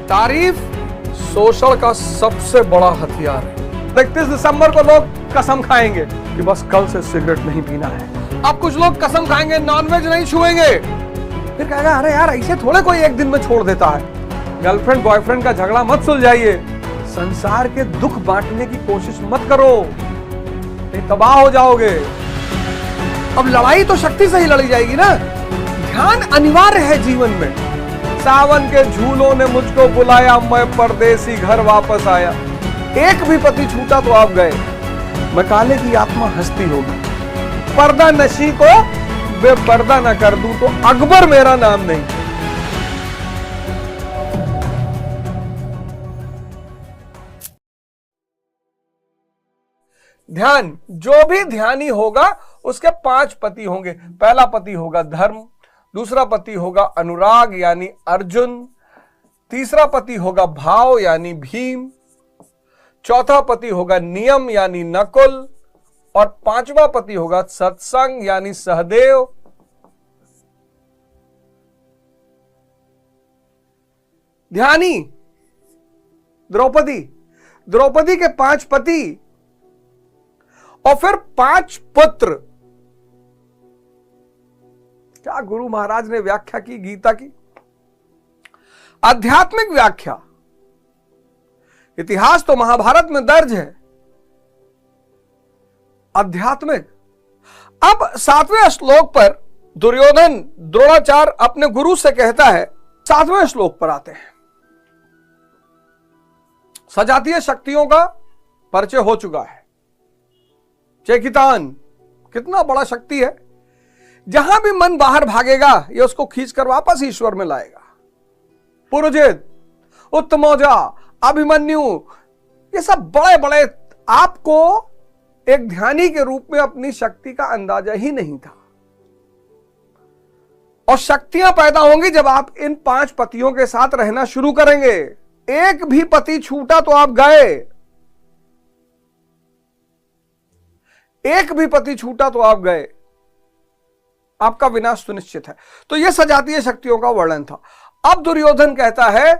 तारीफ शोषण का सबसे बड़ा हथियार है। 31 दिसंबर को लोग कसम खाएंगे कि बस कल से सिगरेट नहीं पीना है। अब कुछ लोग कसम खाएंगे नॉनवेज नहीं छुएंगे, फिर कहेगा अरे यार ऐसे थोड़े कोई एक दिन में छोड़ देता है। गर्लफ्रेंड बॉयफ्रेंड का झगड़ा मत सुलझाइए, संसार के दुख बांटने की कोशिश मत करो, नहीं तबाह हो जाओगे। अब लड़ाई तो शक्ति से ही लड़ी जाएगी ना। ध्यान अनिवार्य है जीवन में। सावन के झूलों ने मुझको बुलाया, मैं परदेसी घर वापस आया। एक भी पति छूटा तो आप गए, मकाले की आत्मा हंसती होगी। पर्दा नशी को बेपर्दा न कर दूं तो अकबर मेरा नाम नहीं। ध्यान, जो भी ध्यानी होगा उसके 5 पति होंगे। पहला पति होगा धर्म, दूसरा पति होगा अनुराग यानी अर्जुन, तीसरा पति होगा भाव यानी भीम, चौथा पति होगा नियम यानी नकुल, और 5वां पति होगा सत्संग यानी सहदेव। ध्यानी द्रौपदी, द्रौपदी के 5 पति और फिर 5 पुत्र। क्या गुरु महाराज ने व्याख्या की गीता की, आध्यात्मिक व्याख्या। इतिहास तो महाभारत में दर्ज है, आध्यात्मिक। अब 7वें श्लोक पर दुर्योधन द्रोणाचार्य अपने गुरु से कहता है, 7वें श्लोक पर आते हैं। सजातीय शक्तियों का परिचय हो चुका है। चेकितान कितना बड़ा शक्ति है, जहां भी मन बाहर भागेगा ये उसको खींचकर वापस ईश्वर में लाएगा। पुरुजित, उत्तमौजा, अभिमन्यु, ये सब बड़े बड़े, आपको एक ध्यानी के रूप में अपनी शक्ति का अंदाजा ही नहीं था। और शक्तियां पैदा होंगी जब आप इन 5 पतियों के साथ रहना शुरू करेंगे। एक भी पति छूटा तो आप गए, एक भी पति छूटा तो आप गए, आपका विनाश सुनिश्चित है। तो यह सजातीय शक्तियों का वर्णन था। अब दुर्योधन कहता है,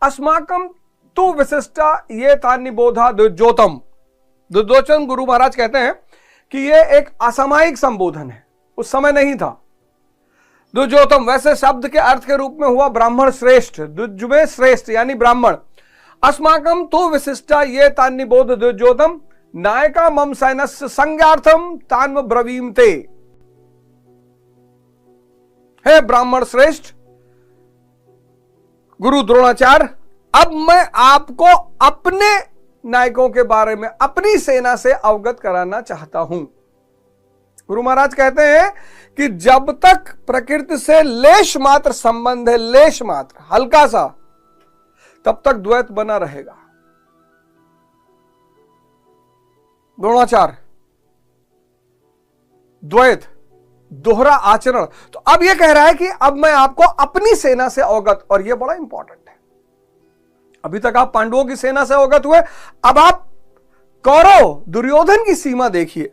अस्माकम तु विशिष्टा ये तान्निबोधा दुर्योतम। दुर्योधन गुरु महाराज कहते हैं कि यह एक असामयिक संबोधन है, उस समय नहीं था। दुर्योतम वैसे शब्द के अर्थ के रूप में हुआ ब्राह्मण श्रेष्ठ, दुर्जुमे श्रेष्ठ यानी ब्राह्मण। अस्माकम तु विशिष्टा ये तान्निबोध दुर्योतम नायका मम सैनस्य संज्ञार्थम तान्व ब्रवीमते। हे ब्राह्मण श्रेष्ठ गुरु द्रोणाचार्य, अब मैं आपको अपने नायकों के बारे में अपनी सेना से अवगत कराना चाहता हूं। गुरु महाराज कहते हैं कि जब तक प्रकृति से लेश मात्र संबंध है, लेश मात्र हल्का सा, तब तक द्वैत बना रहेगा। द्रोणाचार्य, द्वैत, दोहरा आचरण। तो अब यह कह रहा है कि अब मैं आपको अपनी सेना से अवगत, और यह बड़ा इंपॉर्टेंट है। अभी तक आप पांडवों की सेना से अवगत हुए, अब आप कौरव दुर्योधन की सीमा देखिए,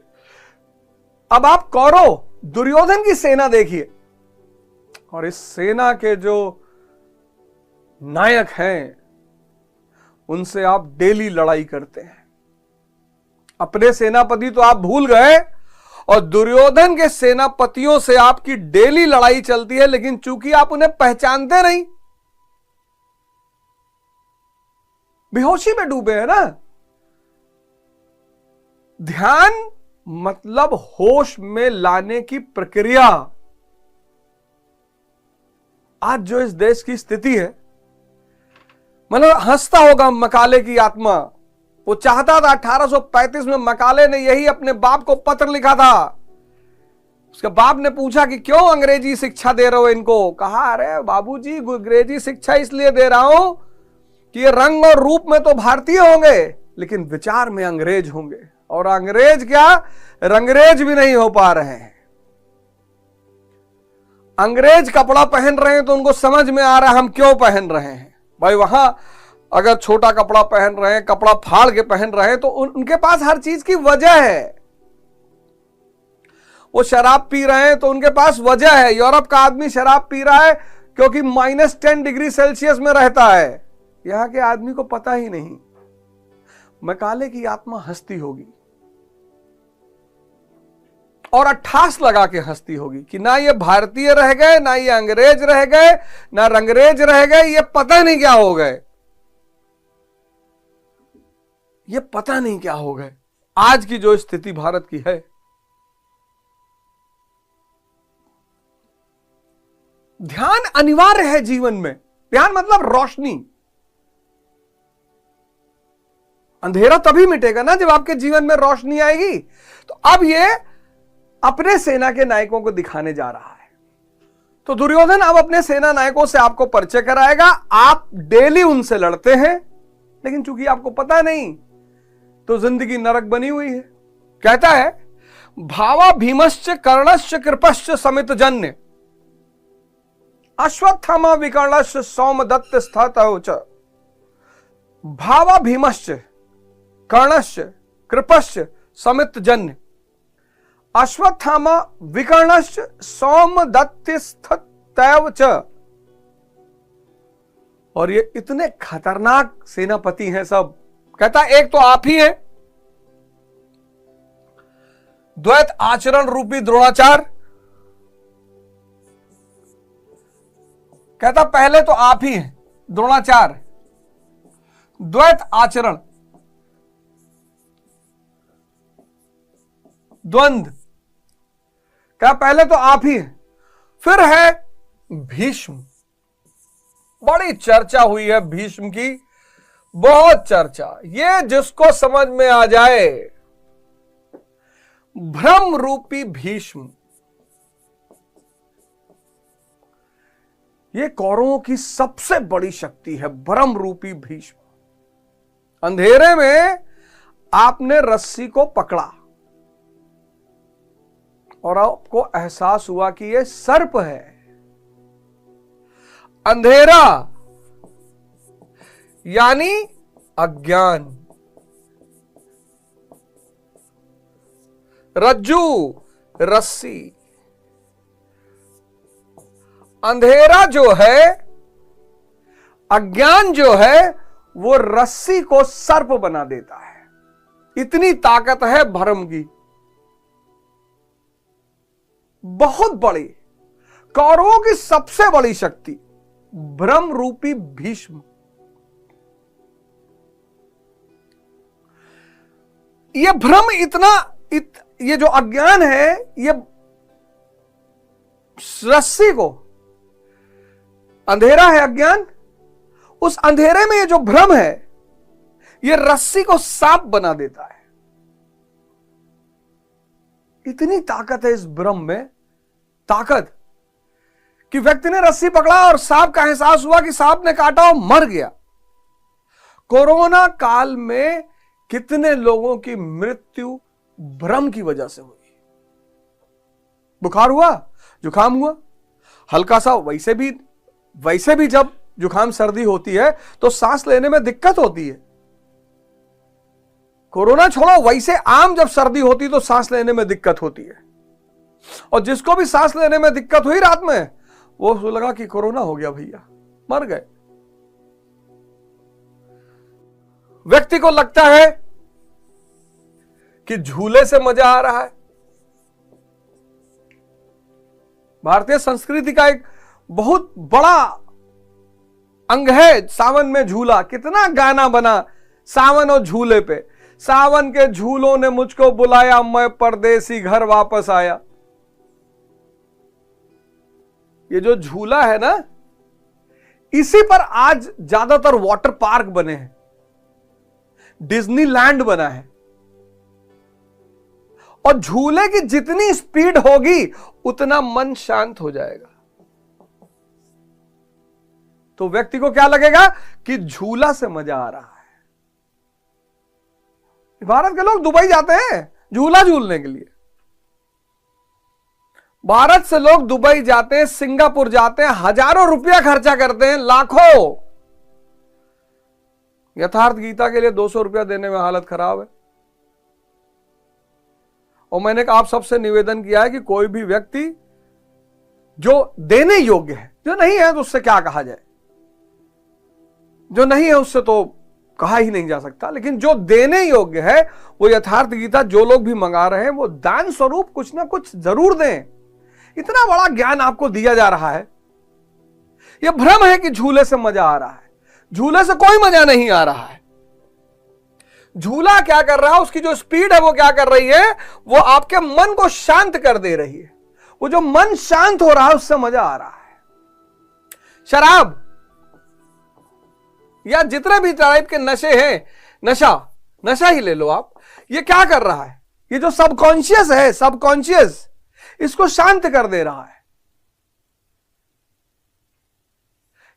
अब आप कौरव दुर्योधन की सेना देखिए। और इस सेना के जो नायक हैं उनसे आप डेली लड़ाई करते हैं। अपने सेनापति तो आप भूल गए, और दुर्योधन के सेनापतियों से आपकी डेली लड़ाई चलती है, लेकिन चूंकि आप उन्हें पहचानते नहीं, बेहोशी में डूबे हैं ना। ध्यान मतलब होश में लाने की प्रक्रिया। आज जो इस देश की स्थिति है, मतलब हंसता होगा मकाले की आत्मा। वो चाहता था 1835 में मकाले ने यही अपने बाप को पत्र लिखा था। उसके बाप ने पूछा कि क्यों अंग्रेजी शिक्षा दे रहे हो इनको। कहा अरे बाबूजी, अंग्रेजी शिक्षा इसलिए दे रहा हूं कि ये रंग और रूप में तो भारतीय होंगे, लेकिन विचार में अंग्रेज होंगे। और अंग्रेज क्या, रंगरेज भी नहीं हो पा रहे हैं। अंग्रेज कपड़ा पहन रहे हैं तो उनको समझ में आ रहा है हम क्यों पहन रहे हैं। भाई वहां अगर छोटा कपड़ा पहन रहे हैं, कपड़ा फाड़ के पहन रहे हैं, तो उनके पास हर चीज की वजह है। वो शराब पी रहे हैं तो उनके पास वजह है। यूरोप का आदमी शराब पी रहा है क्योंकि -10 डिग्री सेल्सियस में रहता है। यहां के आदमी को पता ही नहीं मैकाले की आत्मा हंसती होगी और अट्ठास लगा के हंसती होगी कि ना ये भारतीय रह गए, ना ये अंग्रेज रह गए, ना रंगरेज रह गए, ये पता नहीं क्या हो गए, ये पता नहीं क्या हो गए। आज की जो स्थिति भारत की है, ध्यान अनिवार्य है जीवन में। ध्यान मतलब रोशनी। अंधेरा तभी मिटेगा ना जब आपके जीवन में रोशनी आएगी। तो अब ये अपने सेना के नायकों को दिखाने जा रहा है। तो दुर्योधन अब अपने सेना नायकों से आपको परिचय कराएगा। आप डेली उनसे लड़ते हैं, लेकिन चूंकि आपको पता नहीं तो जिंदगी नरक बनी हुई है। कहता है भावा भीमश्च कर्णश्च कृपश्च समित जन्य अश्वत्थामा विकर्णश्च सौमदत्त स्थातौ च। भावा भीमश्च कर्णश्च कृपश्च समित जन्य अश्वत्थामा विकर्णश्च सौमदत्त स्थातौ च। और ये इतने खतरनाक सेनापति हैं सब। कहता एक तो आप ही हैं, द्वैत आचरण रूपी द्रोणाचार। कहता पहले तो आप ही हैं द्रोणाचार, द्वैत आचरण, द्वंद्व। क्या पहले तो आप ही हैं। फिर है भीष्म। बड़ी चर्चा हुई है भीष्म की, बहुत चर्चा। ये जिसको समझ में आ जाए, भ्रम रूपी भीष्म, ये कौरवों की सबसे बड़ी शक्ति है, भ्रम रूपी भीष्म। अंधेरे में आपने रस्सी को पकड़ा और आपको एहसास हुआ कि यह सर्प है। अंधेरा यानी अज्ञान, रज्जू रस्सी। अंधेरा जो है, अज्ञान जो है, वो रस्सी को सर्प बना देता है। इतनी ताकत है भ्रम की, बहुत बड़ी। कौरवों की सबसे बड़ी शक्ति भ्रम रूपी भीष्म। ये भ्रम ये जो अज्ञान है, ये रस्सी को, अंधेरा है अज्ञान, उस अंधेरे में ये जो भ्रम है, ये रस्सी को सांप बना देता है। इतनी ताकत है इस भ्रम में, ताकत कि व्यक्ति ने रस्सी पकड़ा और सांप का एहसास हुआ कि सांप ने काटा और मर गया। कोरोना काल में कितने लोगों की मृत्यु भ्रम की वजह से हुई। बुखार हुआ, जुकाम हुआ, हल्का सा, वैसे भी जब जुकाम सर्दी होती है तो सांस लेने में दिक्कत होती है। कोरोना छोड़ो, वैसे आम जब सर्दी होती तो सांस लेने में दिक्कत होती है। और जिसको भी सांस लेने में दिक्कत हुई रात में, वो लगा कि कोरोना हो गया भैया, मर गए। व्यक्ति को लगता है कि झूले से मजा आ रहा है। भारतीय संस्कृति का एक बहुत बड़ा अंग है सावन में झूला। कितना गाना बना सावन और झूले पे। सावन के झूलों ने मुझको बुलाया, मैं परदेसी घर वापस आया। ये जो झूला है ना, इसी पर आज ज्यादातर वाटर पार्क बने हैं, डिज्नीलैंड बना है। और झूले की जितनी स्पीड होगी उतना मन शांत हो जाएगा। तो व्यक्ति को क्या लगेगा कि झूला से मजा आ रहा है। भारत के लोग दुबई जाते हैं झूला झूलने के लिए। भारत से लोग दुबई जाते हैं, सिंगापुर जाते हैं, हजारों रुपया खर्चा करते हैं, लाखों। यथार्थ गीता के लिए 200 रुपया देने में हालत खराब है। और मैंने आप सबसे निवेदन किया है कि कोई भी व्यक्ति जो देने योग्य है, जो नहीं है तो उससे क्या कहा जाए, जो नहीं है उससे तो कहा ही नहीं जा सकता, लेकिन जो देने योग्य है वो यथार्थ गीता जो लोग भी मंगा रहे हैं वो दान स्वरूप कुछ ना कुछ जरूर दें। इतना बड़ा ज्ञान आपको दिया जा रहा है। यह भ्रम है कि झूले से मजा आ रहा है, झूले से कोई मजा नहीं आ रहा है। झूला क्या कर रहा है, उसकी जो स्पीड है वो क्या कर रही है, वो आपके मन को शांत कर दे रही है। वो जो मन शांत हो रहा है उससे मजा आ रहा है। शराब या जितने भी टाइप के नशे हैं, नशा ही ले लो आप, ये क्या कर रहा है, ये जो सबकॉन्शियस है, सबकॉन्शियस इसको शांत कर दे रहा है।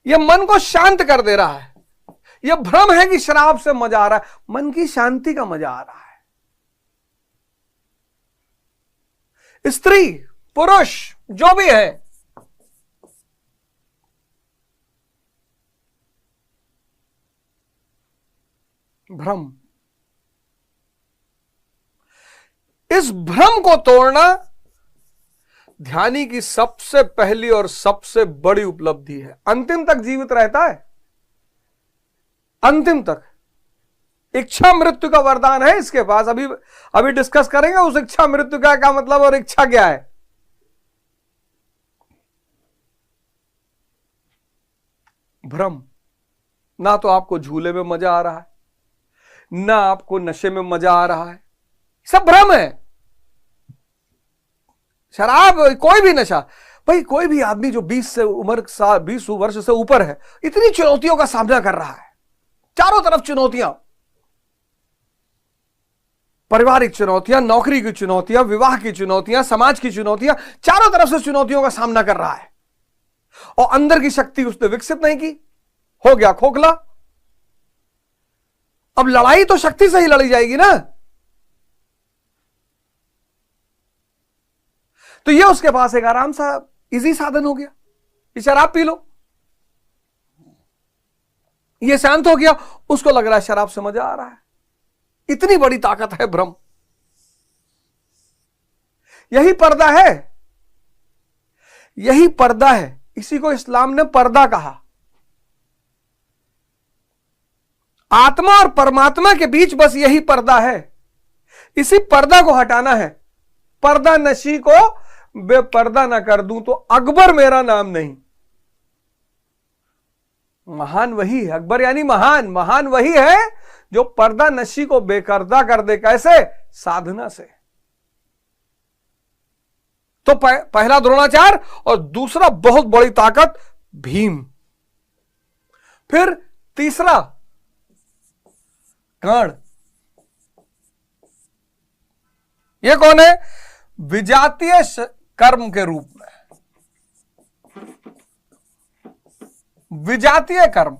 यह मन को शांत कर दे रहा है। यह भ्रम है कि शराब से मजा आ रहा है, मन की शांति का मजा आ रहा है। स्त्री पुरुष जो भी है, भ्रम, इस भ्रम को तोड़ना ध्यानी की सबसे पहली और सबसे बड़ी उपलब्धि है। अंतिम तक जीवित रहता है, अंतिम तक। इच्छा मृत्यु का वरदान है इसके पास। अभी डिस्कस करेंगे उस इच्छा मृत्यु का क्या मतलब और इच्छा क्या है। भ्रम, ना तो आपको झूले में मजा आ रहा है, ना आपको नशे में मजा आ रहा है, सब भ्रम है। शराब, कोई भी नशा, भाई कोई भी आदमी जो 20 वर्ष से ऊपर है, इतनी चुनौतियों का सामना कर रहा है, चारों तरफ चुनौतियां, पारिवारिक चुनौतियां, नौकरी की चुनौतियां, विवाह की चुनौतियां, समाज की चुनौतियां, चारों तरफ से चुनौतियों का सामना कर रहा है और अंदर की शक्ति उसने विकसित नहीं की, हो गया खोखला। अब लड़ाई तो शक्ति से ही लड़ी जाएगी ना। तो ये उसके पास एक आराम सा इजी साधन हो गया, ये शराब पी लो, ये शांत हो गया, उसको लग रहा है शराब से मजा आ रहा है। इतनी बड़ी ताकत है भ्रम। यही पर्दा है, यही पर्दा है। इसी को इस्लाम ने पर्दा कहा। आत्मा और परमात्मा के बीच बस यही पर्दा है। इसी पर्दा को हटाना है। पर्दा नशी को बेपर्दा ना कर दूं तो अकबर मेरा नाम नहीं। महान वही है, अकबर यानी महान, महान वही है जो पर्दा नशी को बेपर्दा कर दे। कैसे? साधना से। तो पहला द्रोणाचार्य और दूसरा बहुत बड़ी ताकत भीम। फिर तीसरा कर्ण। यह कौन है? विजातीय कर्म के रूप में, विजातीय कर्म।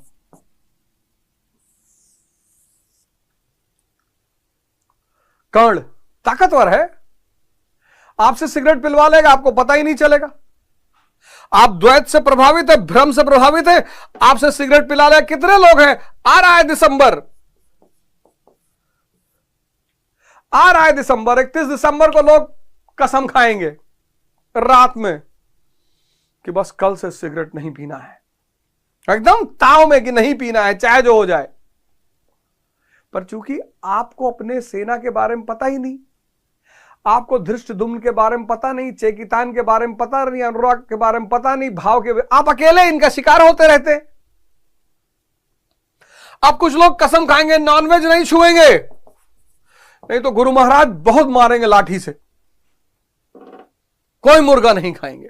कर्ण ताकतवर है, आपसे सिगरेट पिलवा लेगा, आपको पता ही नहीं चलेगा। आप द्वैत से प्रभावित है, भ्रम से प्रभावित है, आपसे सिगरेट पिला लेगा। कितने लोग हैं? आ रहा है दिसंबर, आ रहा है दिसंबर, 31 दिसंबर को लोग कसम खाएंगे रात में कि बस कल से सिगरेट नहीं पीना है, एकदम ताव में कि नहीं पीना है चाहे जो हो जाए। पर चूंकि आपको अपने सेना के बारे में पता ही नहीं, आपको धृष्टद्युम्न के बारे में पता नहीं, चेकितान के बारे में पता नहीं, अनुराग के बारे में पता नहीं, भाव के, आप अकेले इनका शिकार होते रहते। अब कुछ लोग कसम खाएंगे नॉनवेज नहीं छुएंगे, नहीं तो गुरु महाराज बहुत मारेंगे लाठी से, कोई मुर्गा नहीं खाएंगे।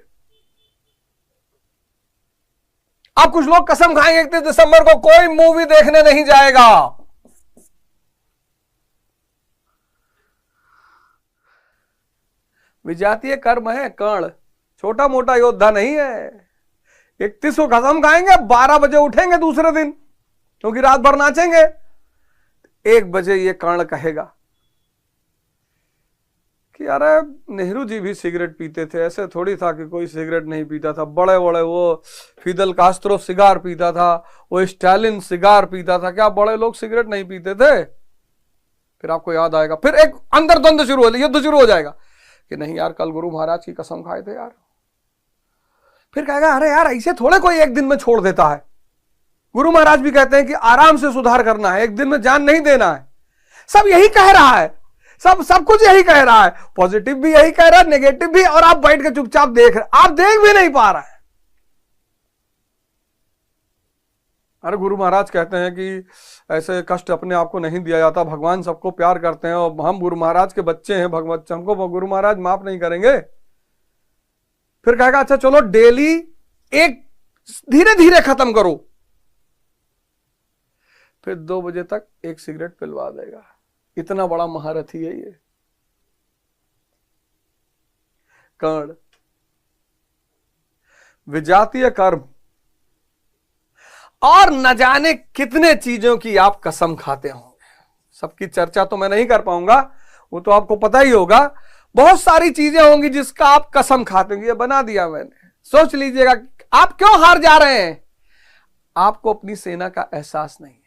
अब कुछ लोग कसम खाएंगे 31 दिसंबर को कोई मूवी देखने नहीं जाएगा। विजातीय कर्म है कर्ण, छोटा मोटा योद्धा नहीं है। 31 को कसम खाएंगे, 12 बजे उठेंगे दूसरे दिन, क्योंकि रात भर नाचेंगे। 1 बजे ये कर्ण कहेगा कि अरे नेहरू जी भी सिगरेट पीते थे, ऐसे थोड़ी था कि कोई सिगरेट नहीं पीता था। बड़े बड़े वो फिदल कास्ट्रो सिगार पीता था, वो स्टालिन सिगार पीता था, क्या बड़े लोग सिगरेट नहीं पीते थे? फिर आपको याद आएगा, फिर एक अंदर द्वंद्व शुरू हो, युद्ध शुरू हो जाएगा कि नहीं यार कल गुरु महाराज की कसम खाए थे यार। फिर कहेगा अरे यार ऐसे थोड़े कोई एक दिन में छोड़ देता है, गुरु महाराज भी कहते हैं कि आराम से सुधार करना है, एक दिन में जान नहीं देना है। सब यही कह रहा है, सब कुछ यही कह रहा है, पॉजिटिव भी यही कह रहा है, नेगेटिव भी, और आप बैठ के चुपचाप देख रहे, आप देख भी नहीं पा रहे हैं। अरे गुरु महाराज कहते हैं कि ऐसे कष्ट अपने आप को नहीं दिया जाता, भगवान सबको प्यार करते हैं और हम गुरु महाराज के बच्चे हैं, भगवत हमको गुरु महाराज माफ नहीं करेंगे। फिर कहेगा अच्छा चलो डेली एक धीरे धीरे खत्म करो, फिर 2 बजे तक एक सिगरेट पिलवा देगा। इतना बड़ा महारथी है ये कर्ण। विजातीय कर्म और न जाने कितने चीजों की आप कसम खाते होंगे, सबकी चर्चा तो मैं नहीं कर पाऊंगा, वो तो आपको पता ही होगा। बहुत सारी चीजें होंगी जिसका आप कसम खाते होंगे। ये बना दिया मैंने, सोच लीजिएगा आप क्यों हार जा रहे हैं। आपको अपनी सेना का एहसास नहीं है,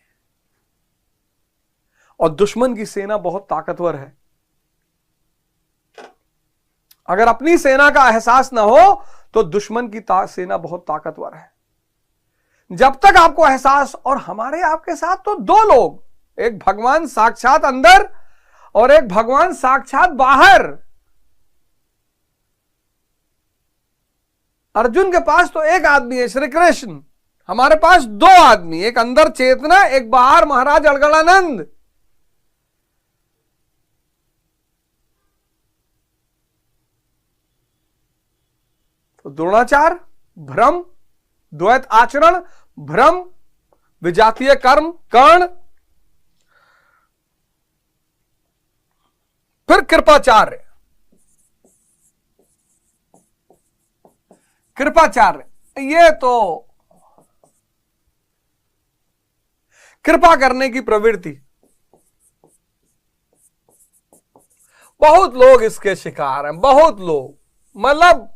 और दुश्मन की सेना बहुत ताकतवर है। अगर अपनी सेना का एहसास ना हो तो दुश्मन की सेना बहुत ताकतवर है। जब तक आपको एहसास, और हमारे आपके साथ तो 2 लोग, एक भगवान साक्षात अंदर और एक भगवान साक्षात बाहर। अर्जुन के पास तो एक आदमी है श्री कृष्ण, हमारे पास 2 आदमी, एक अंदर चेतना, एक बाहर महाराज अड़गड़ानंद। तो द्रोणाचार भ्रम, द्वैत आचरण भ्रम, विजातीय कर्म कर्ण, फिर कृपाचार्य। कृपाचार्य ये तो कृपा करने की प्रवृत्ति। बहुत लोग इसके शिकार हैं, बहुत लोग, मतलब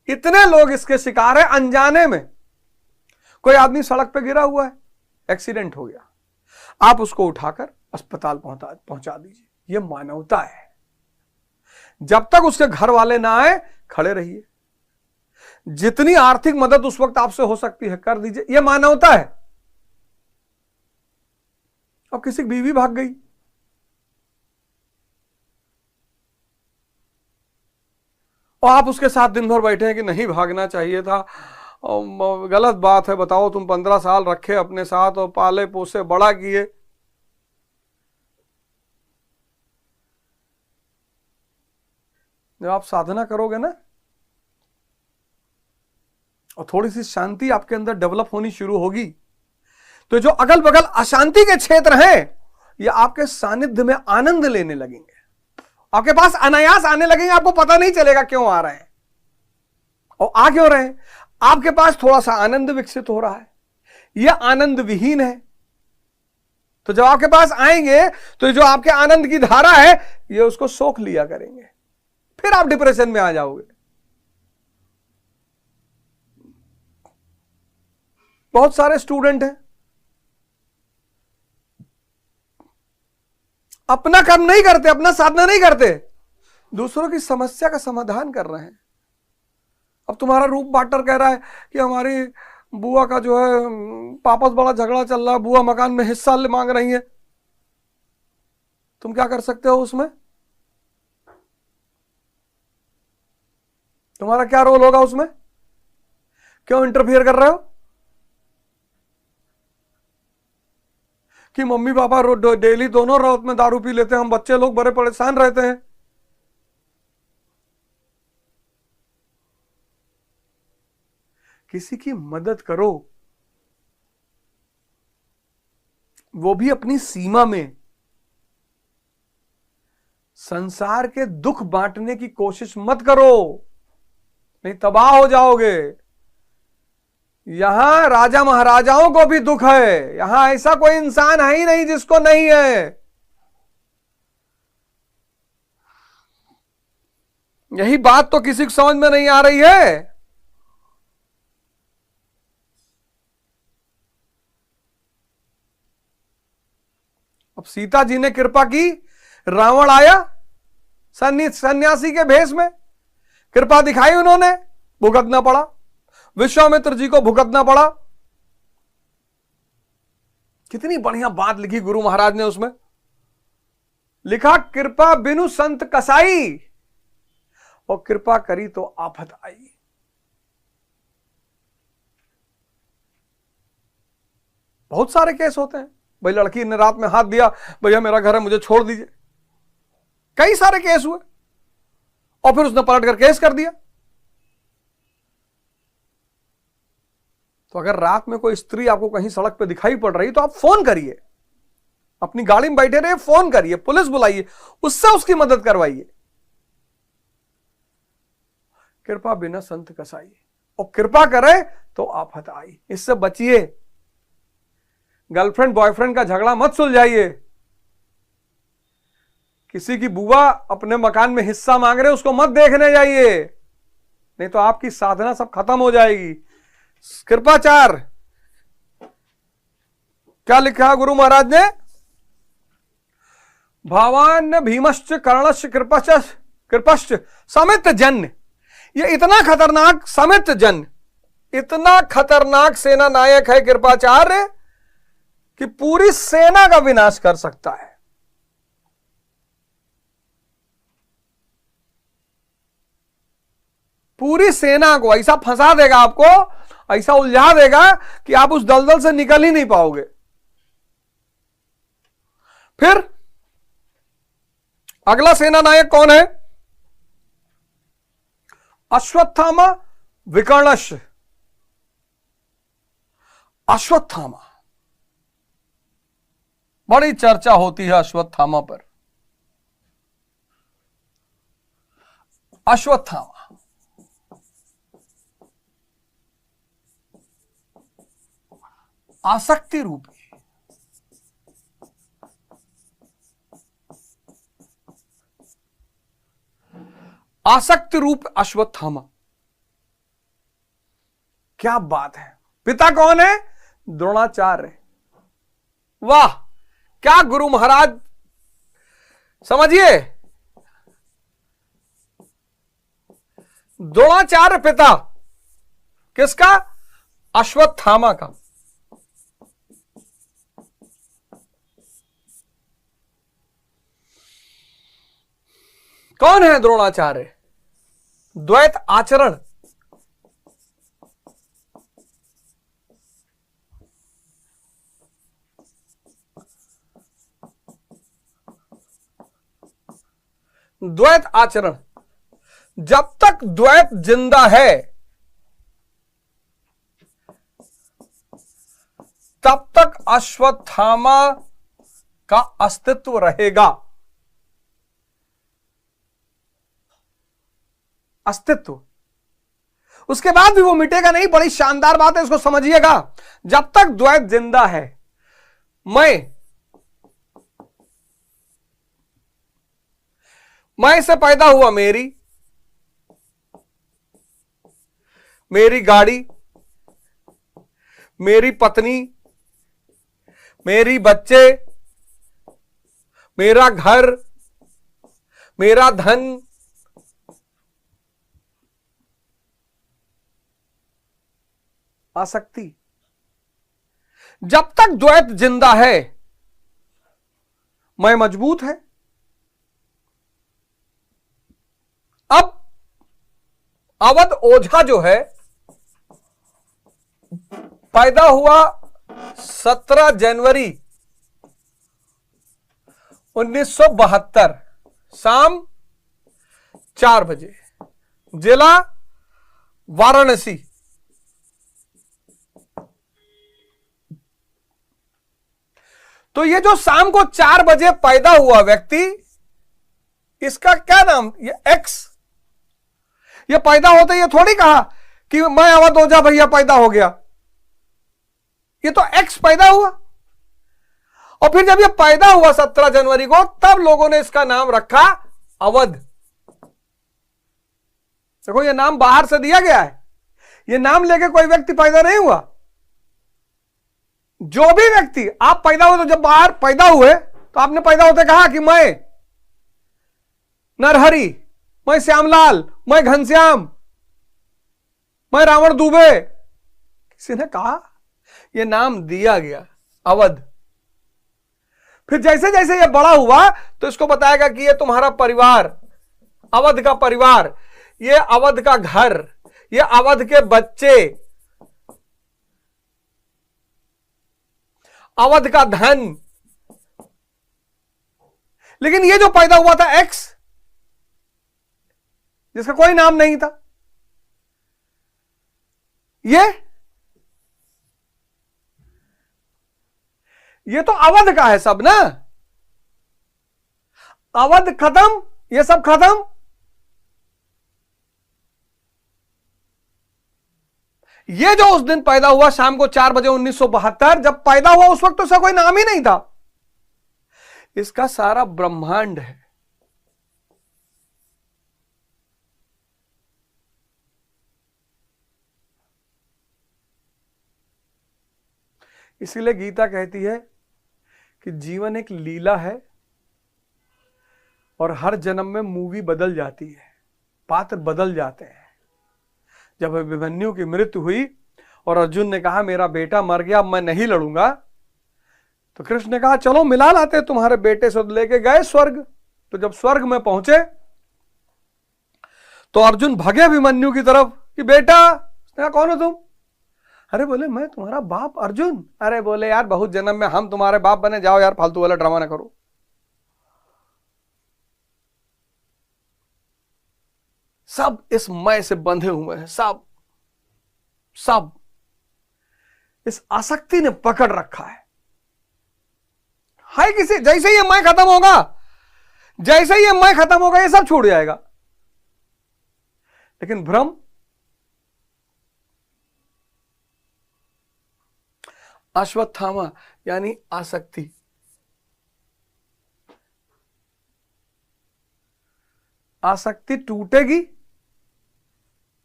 इतने लोग इसके शिकार हैं अनजाने में। कोई आदमी सड़क पे गिरा हुआ है, एक्सीडेंट हो गया, आप उसको उठाकर अस्पताल पहुंचा दीजिए, यह मानवता है। जब तक उसके घर वाले ना आए खड़े रहिए, जितनी आर्थिक मदद उस वक्त आपसे हो सकती है कर दीजिए, यह मानवता है। अब किसी की बीवी भाग गई, और आप उसके साथ दिन भर बैठे हैं कि नहीं भागना चाहिए था, गलत बात है, बताओ तुम 15 साल रखे अपने साथ और पाले पोसे बड़ा किए, जब आप साधना करोगे ना और थोड़ी सी शांति आपके अंदर डेवलप होनी शुरू होगी, तो जो अगल बगल अशांति के क्षेत्र हैं ये आपके सानिध्य में आनंद लेने लगेंगे, आपके पास अनायास आने लगेंगे, आपको पता नहीं चलेगा क्यों आ रहे हैं और आ क्यों रहे हैं। आपके पास थोड़ा सा आनंद विकसित हो रहा है, यह आनंद विहीन है। तो जब आपके पास आएंगे तो जो आपके आनंद की धारा है ये उसको सोख लिया करेंगे, फिर आप डिप्रेशन में आ जाओगे। बहुत सारे स्टूडेंट हैं अपना कर्म नहीं करते, अपना साधना नहीं करते, दूसरों की समस्या का समाधान कर रहे हैं। अब तुम्हारा रूप बाटर कह रहा है कि हमारी बुआ का जो है पापा से बड़ा झगड़ा चल रहा है, बुआ मकान में हिस्सा मांग रही है, तुम क्या कर सकते हो उसमें? तुम्हारा क्या रोल होगा उसमें? क्यों इंटरफियर कर रहे हो? कि मम्मी पापा डेली दोनों रात में दारू पी लेते हैं, हम बच्चे लोग बड़े परेशान रहते हैं। किसी की मदद करो, वो भी अपनी सीमा में। संसार के दुख बांटने की कोशिश मत करो, नहीं तबाह हो जाओगे। यहां राजा महाराजाओं को भी दुख है, यहां ऐसा कोई इंसान है ही नहीं जिसको नहीं है। यही बात तो किसी को समझ में नहीं आ रही है। अब सीता जी ने कृपा की, रावण आया सन्यासी के भेष में, कृपा दिखाई उन्होंने, भुगतना पड़ा। विश्वामित्र जी को भुगतना पड़ा। कितनी बढ़िया बात लिखी गुरु महाराज ने उसमें। लिखा कृपा बिनु संत कसाई, और कृपा करी तो आफत आई। बहुत सारे केस होते हैं, भाई लड़की ने रात में हाथ दिया, भैया मेरा घर है मुझे छोड़ दीजिए, कई सारे केस हुए, और फिर उसने पलट कर केस कर दिया। तो अगर रात में कोई स्त्री आपको कहीं सड़क पे दिखाई पड़ रही तो आप फोन करिए, अपनी गाड़ी में बैठे रहिए, फोन करिए, पुलिस बुलाइए, उससे उसकी मदद करवाइए। कृपा बिना संत कसाई, और कृपा करे तो आफत आई, इससे बचिए। गर्लफ्रेंड बॉयफ्रेंड का झगड़ा मत सुलझाइए। किसी की बुआ अपने मकान में हिस्सा मांग रहे उसको मत देखने जाइए, नहीं तो आपकी साधना सब खत्म हो जाएगी। कृपाचार क्या लिखा गुरु महाराज ने? भावान भीमश्च कर्णश्च कृपश्च समित जन्य। ये इतना खतरनाक समित जन, इतना खतरनाक सेना नायक है कृपाचार्य कि पूरी सेना का विनाश कर सकता है। पूरी सेना को ऐसा फंसा देगा, आपको ऐसा उलझा देगा कि आप उस दलदल से निकल ही नहीं पाओगे। फिर अगला सेना नायक कौन है? अश्वत्थामा विकर्णश। अश्वत्थामा, बड़ी चर्चा होती है अश्वत्थामा पर। अश्वत्थामा आसक्ति रूपी, आसक्ति रूप अश्वत्थामा। क्या बात है। पिता कौन है? द्रोणाचार्य। वाह, क्या गुरु महाराज, समझिए, द्रोणाचार्य पिता किसका? अश्वत्थामा का। कौन है द्रोणाचार्य? द्वैत आचरण। द्वैत आचरण, जब तक द्वैत जिंदा है तब तक अश्वत्थामा का अस्तित्व रहेगा। अस्तित्व, उसके बाद भी वो मिटेगा नहीं। बड़ी शानदार बात है, इसको समझिएगा। जब तक द्वैत जिंदा है, मैं से पैदा हुआ मेरी गाड़ी, मेरी पत्नी, मेरी बच्चे, मेरा घर, मेरा धन, आसक्ति। जब तक द्वैत जिंदा है, मैं मजबूत है। अब अवध ओझा जो है, पैदा हुआ 17 जनवरी 1972 शाम 4 बजे, जिला वाराणसी। तो ये जो शाम को 4 बजे पैदा हुआ व्यक्ति, इसका क्या नाम? ये एक्स। ये पैदा होते ये थोड़ी कहा कि मैं अवध ओझा भैया पैदा हो गया, ये तो एक्स पैदा हुआ। और फिर जब ये पैदा हुआ 17 जनवरी को, तब लोगों ने इसका नाम रखा अवध। देखो, ये नाम बाहर से दिया गया है, ये नाम लेके कोई व्यक्ति पैदा नहीं हुआ। जो भी व्यक्ति आप पैदा हुए, तो जब बाहर पैदा हुए तो आपने पैदा होते कहा कि मैं नरहरि, मैं श्यामलाल, मैं घनश्याम, मैं रावण दुबे, किसी ने कहा, यह नाम दिया गया अवध। फिर जैसे जैसे ये बड़ा हुआ तो इसको बताएगा कि ये तुम्हारा परिवार, अवध का परिवार, ये अवध का घर, ये अवध के बच्चे, अवध का धन। लेकिन ये जो पैदा हुआ था एक्स, जिसका कोई नाम नहीं था, ये तो अवध का है सब ना। अवध खत्म, ये सब खत्म। ये जो उस दिन पैदा हुआ शाम को 4 बजे 1972, जब पैदा हुआ उस वक्त तो इसका कोई नाम ही नहीं था। इसका सारा ब्रह्मांड है। इसीलिए गीता कहती है कि जीवन एक लीला है और हर जन्म में मूवी बदल जाती है, पात्र बदल जाते हैं। जब अभिमन्यु की मृत्यु हुई और अर्जुन ने कहा मेरा बेटा मर गया, अब मैं नहीं लड़ूंगा, तो कृष्ण ने कहा चलो मिला लाते तुम्हारे बेटे से। लेके गए स्वर्ग। तो जब स्वर्ग में पहुंचे तो अर्जुन भगे अभिमन्यु की तरफ कि बेटा। उसने कहा कौन हो तुम? अरे बोले मैं तुम्हारा बाप अर्जुन। अरे बोले यार बहुत जन्म में हम तुम्हारे बाप बने, जाओ यार फालतू वाला ड्रामा ना करो। सब इस मैं से बंधे हुए हैं, सब इस आसक्ति ने पकड़ रखा है। हाय किसी, जैसे ये मैं खत्म होगा, जैसे ये मैं खत्म होगा ये सब छूट जाएगा। लेकिन भ्रम, अश्वत्थामा यानी आसक्ति, आसक्ति टूटेगी।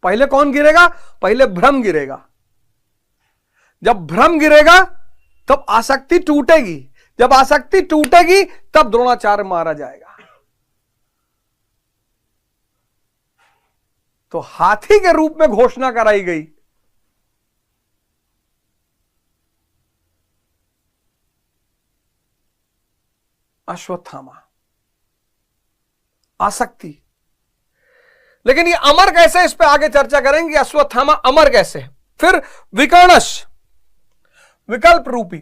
पहले कौन गिरेगा? पहले भ्रम गिरेगा। जब भ्रम गिरेगा तब आसक्ति टूटेगी। जब आसक्ति टूटेगी तब द्रोणाचार्य मारा जाएगा। तो हाथी के रूप में घोषणा कराई गई। अश्वत्थामा, आसक्ति। लेकिन ये अमर कैसे, इस पे आगे चर्चा करेंगे। अश्वत्थामा अमर कैसे। फिर विकर्णश, विकल्प रूपी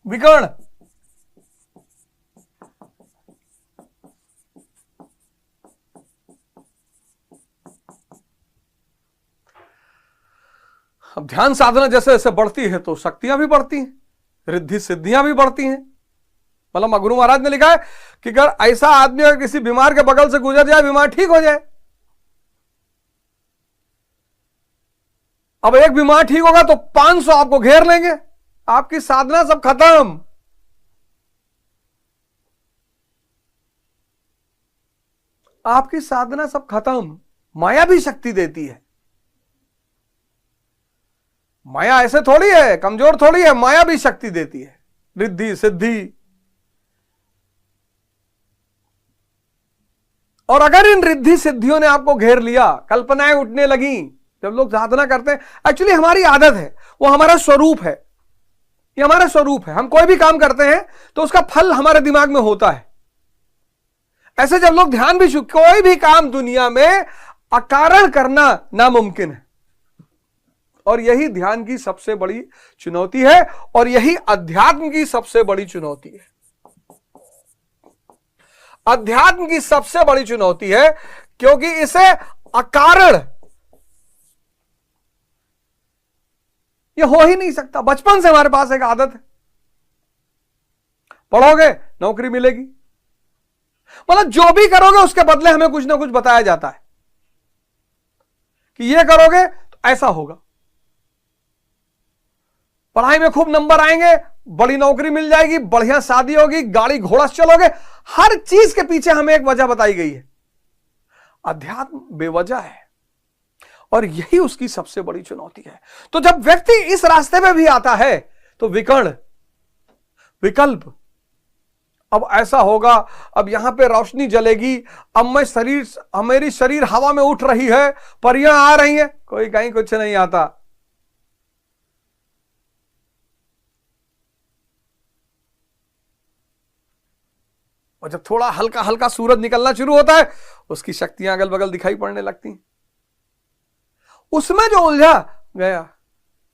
विकर्ण। अब ध्यान साधना जैसे जैसे बढ़ती है तो शक्तियां भी बढ़ती हैं, रिद्धि सिद्धियां भी बढ़ती हैं। मतलब गुरु महाराज ने लिखा है कि अगर ऐसा आदमी अगर किसी बीमार के बगल से गुजर जाए, बीमार ठीक हो जाए। अब एक बीमार ठीक होगा तो 500 आपको घेर लेंगे, आपकी साधना सब खत्म। आपकी साधना सब खत्म। माया भी शक्ति देती है। माया ऐसे थोड़ी है, कमजोर थोड़ी है, माया भी शक्ति देती है, रिद्धि सिद्धि। और अगर इन रिद्धि सिद्धियों ने आपको घेर लिया, कल्पनाएं उठने लगी, जब लोग साधना करते हैं, एक्चुअली हमारी आदत है, वो हमारा स्वरूप है, ये हमारा स्वरूप है। हम कोई भी काम करते हैं तो उसका फल हमारे दिमाग में होता है। ऐसे जब लोग ध्यान भी, कोई भी काम दुनिया में अकारण करना नामुमकिन है। और यही ध्यान की सबसे बड़ी चुनौती है और यही अध्यात्म की सबसे बड़ी चुनौती है। अध्यात्म की सबसे बड़ी चुनौती है क्योंकि इसे अकारण ये हो ही नहीं सकता। बचपन से हमारे पास एक आदत है, पढ़ोगे नौकरी मिलेगी, मतलब जो भी करोगे उसके बदले हमें कुछ ना कुछ बताया जाता है कि ये करोगे तो ऐसा होगा। पढ़ाई में खूब नंबर आएंगे, बड़ी नौकरी मिल जाएगी, बढ़िया शादी होगी, गाड़ी घोड़ा से चलोगे। हर चीज के पीछे हमें एक वजह बताई गई है। अध्यात्म बेवजह है और यही उसकी सबसे बड़ी चुनौती है। तो जब व्यक्ति इस रास्ते में भी आता है तो विकर्ण, विकल्प, अब ऐसा होगा, अब यहां पे रोशनी जलेगी, अब मैं शरीर, मेरी शरीर हवा में उठ रही है, परियां आ रही हैं, कोई कहीं कुछ नहीं आता। और जब थोड़ा हल्का हल्का सूरज निकलना शुरू होता है, उसकी शक्तियां अगल बगल दिखाई पड़ने लगती हैं। उसमें जो उलझा गया,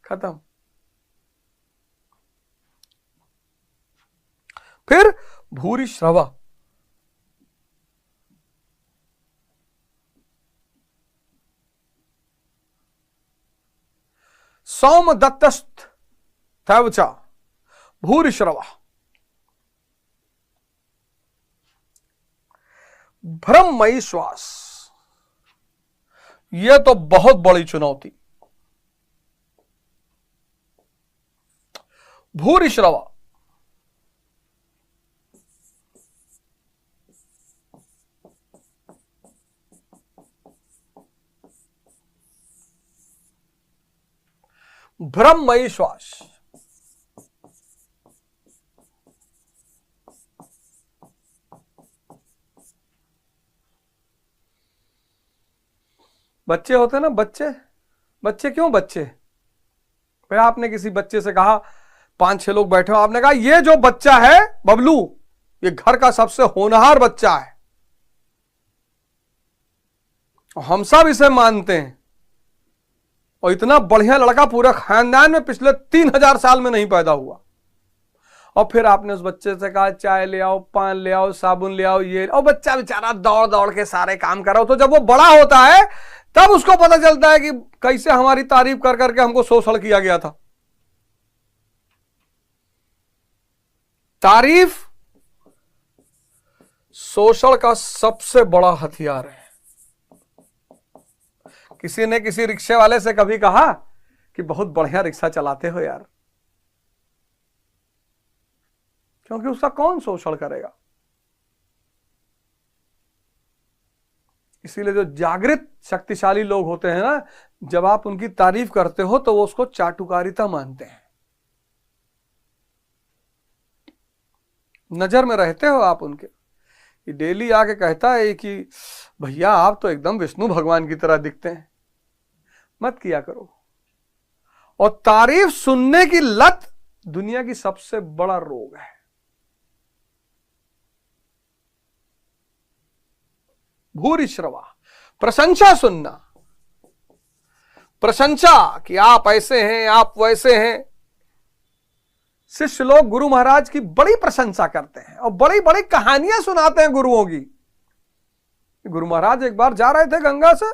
खत्म। फिर भूरि श्रवा, सौम दत्तस्त थवचा भूरि श्रवा, भ्रममयी श्वास। यह तो बहुत बड़ी चुनौती। भूरि श्रवा, भ्रममयी श्वास। बच्चे होते ना, बच्चे बच्चे क्यों बच्चे? भाई आपने किसी बच्चे से कहा, 5-6 लोग बैठे हो, आपने कहा ये जो बच्चा है बबलू, ये घर का सबसे होनहार बच्चा है, हम सब इसे मानते हैं, और इतना बढ़िया लड़का पूरे खानदान में पिछले 3000 साल में नहीं पैदा हुआ। और फिर आपने उस बच्चे से कहा चाय ले आओ, पान ले आओ, साबुन ले आओ, ये, और बच्चा बेचारा दौड़ दौड़ के सारे काम कर रहा हो। तो जब वो बड़ा होता है तब उसको पता चलता है कि कैसे हमारी तारीफ कर करके हमको शोषण किया गया था। तारीफ शोषण का सबसे बड़ा हथियार है। किसी ने किसी रिक्शे वाले से कभी कहा कि बहुत बढ़िया रिक्शा चलाते हो यार, क्योंकि उसका कौन शोषण करेगा। इसीलिए जो जागृत शक्तिशाली लोग होते हैं ना, जब आप उनकी तारीफ करते हो तो वो उसको चाटुकारिता मानते हैं। नजर में रहते हो आप उनके, डेली आके कहता है कि भैया आप तो एकदम विष्णु भगवान की तरह दिखते हैं। मत किया करो। और तारीफ सुनने की लत दुनिया की सबसे बड़ा रोग है। भूरि श्रवा, प्रशंसा सुनना, प्रशंसा कि आप ऐसे हैं, आप वैसे हैं। शिष्य लोग गुरु महाराज की बड़ी प्रशंसा करते हैं और बड़ी बड़ी कहानियां सुनाते हैं गुरुओं की। गुरु महाराज एक बार जा रहे थे गंगा से,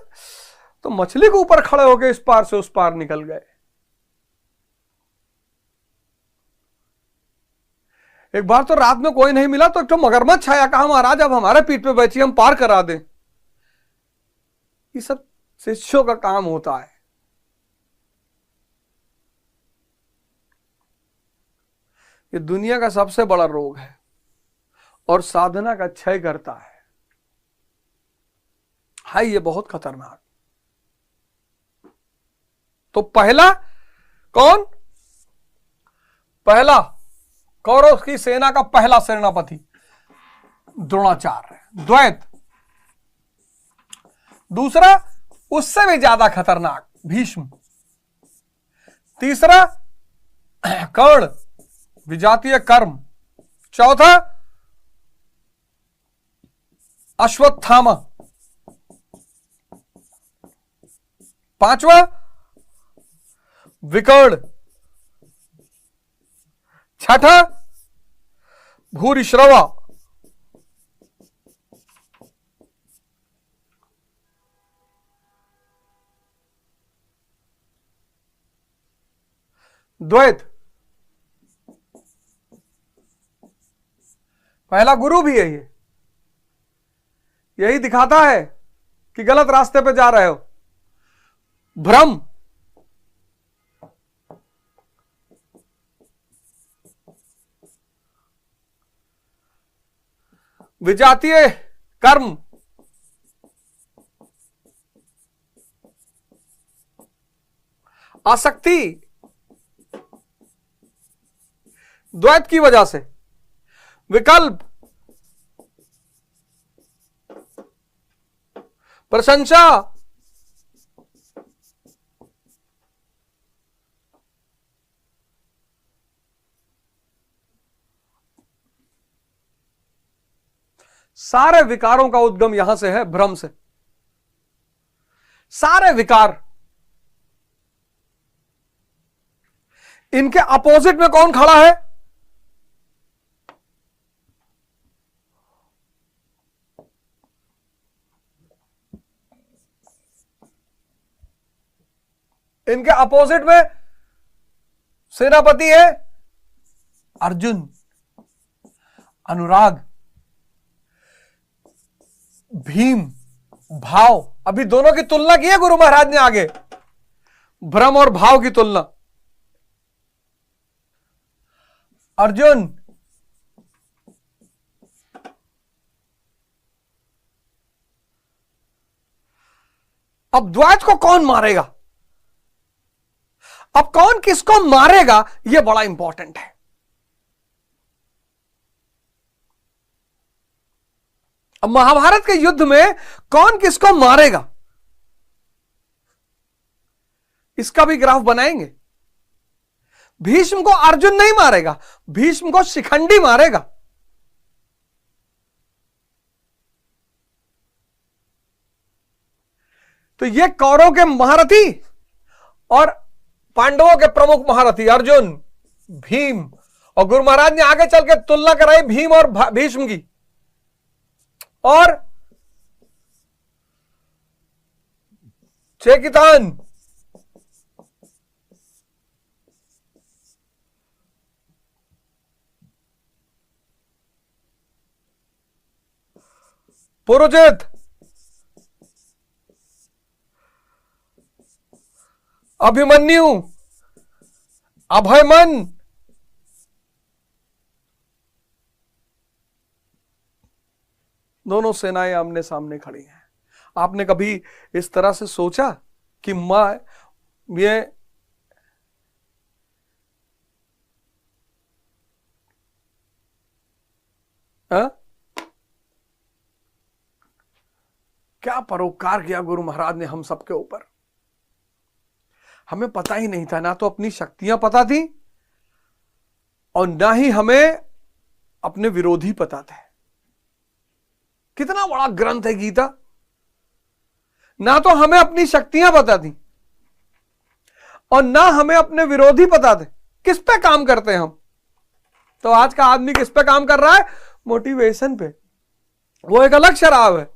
तो मछली के ऊपर खड़े होकर इस पार से उस पार निकल गए। एक बार तो रात में कोई नहीं मिला, तो एक तो मगरमच्छ आया, कहा महाराज अब हमारे पीठ पे बैठिए, हम पार करा दें। ये सब शिष्यों का काम होता है। ये दुनिया का सबसे बड़ा रोग है और साधना का क्षय करता है ये बहुत खतरनाक। तो पहला कौन? पहला कौरव की सेना का पहला सेनापति द्रोणाचार्य, द्वैत। दूसरा उससे भी ज्यादा खतरनाक भीष्म। तीसरा कर्ण, विजातीय कर्म। चौथा अश्वत्थामा। पांचवा विकर्ण। छठा भूरिश्रवा। द्वैत। पहला गुरु भी है ये, यही दिखाता है कि गलत रास्ते पे जा रहे हो। भ्रम, विजातीय कर्म, आसक्ति द्वैत की वजह से, विकल्प, प्रशंसा, सारे विकारों का उद्गम यहां से है, भ्रम से। सारे विकार। इनके अपोजिट में कौन खड़ा है? इनके अपोजिट में सेनापति है अर्जुन, अनुराग, भीम, भाव। अभी दोनों की तुलना की है गुरु महाराज ने आगे, भ्रम और भाव की तुलना। अर्जुन अब द्वैत को कौन मारेगा? अब कौन किसको मारेगा, यह बड़ा इंपॉर्टेंट है। अब महाभारत के युद्ध में कौन किसको मारेगा, इसका भी ग्राफ बनाएंगे। भीष्म को अर्जुन नहीं मारेगा, भीष्म को शिखंडी मारेगा। तो ये कौरवों के महारथी और पांडवों के प्रमुख महारथी अर्जुन, भीम, और गुरु महाराज ने आगे चल के तुलना कराई भीम और भीष्म की। और चेकितान, पुरुजित, अभिमन्यु, अभयमन, दोनों सेनाएं आमने सामने खड़ी हैं। आपने कभी इस तरह से सोचा कि ये क्या परोपकार किया गुरु महाराज ने हम सबके ऊपर। हमें पता ही नहीं था, ना तो अपनी शक्तियां पता थी और ना ही हमें अपने विरोधी पता थे। कितना बड़ा ग्रंथ है गीता। ना तो हमें अपनी शक्तियां पता थी और ना हमें अपने विरोधी पता थे। किस पे काम करते हैं हम? तो आज का आदमी किस पे काम कर रहा है? मोटिवेशन पे। वो एक अलग शराब है।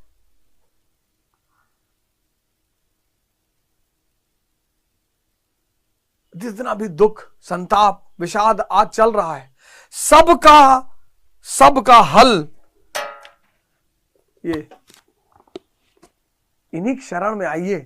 जितना भी दुख, संताप, विषाद आज चल रहा है, सबका हल ये इन्हीं शरण में आइए।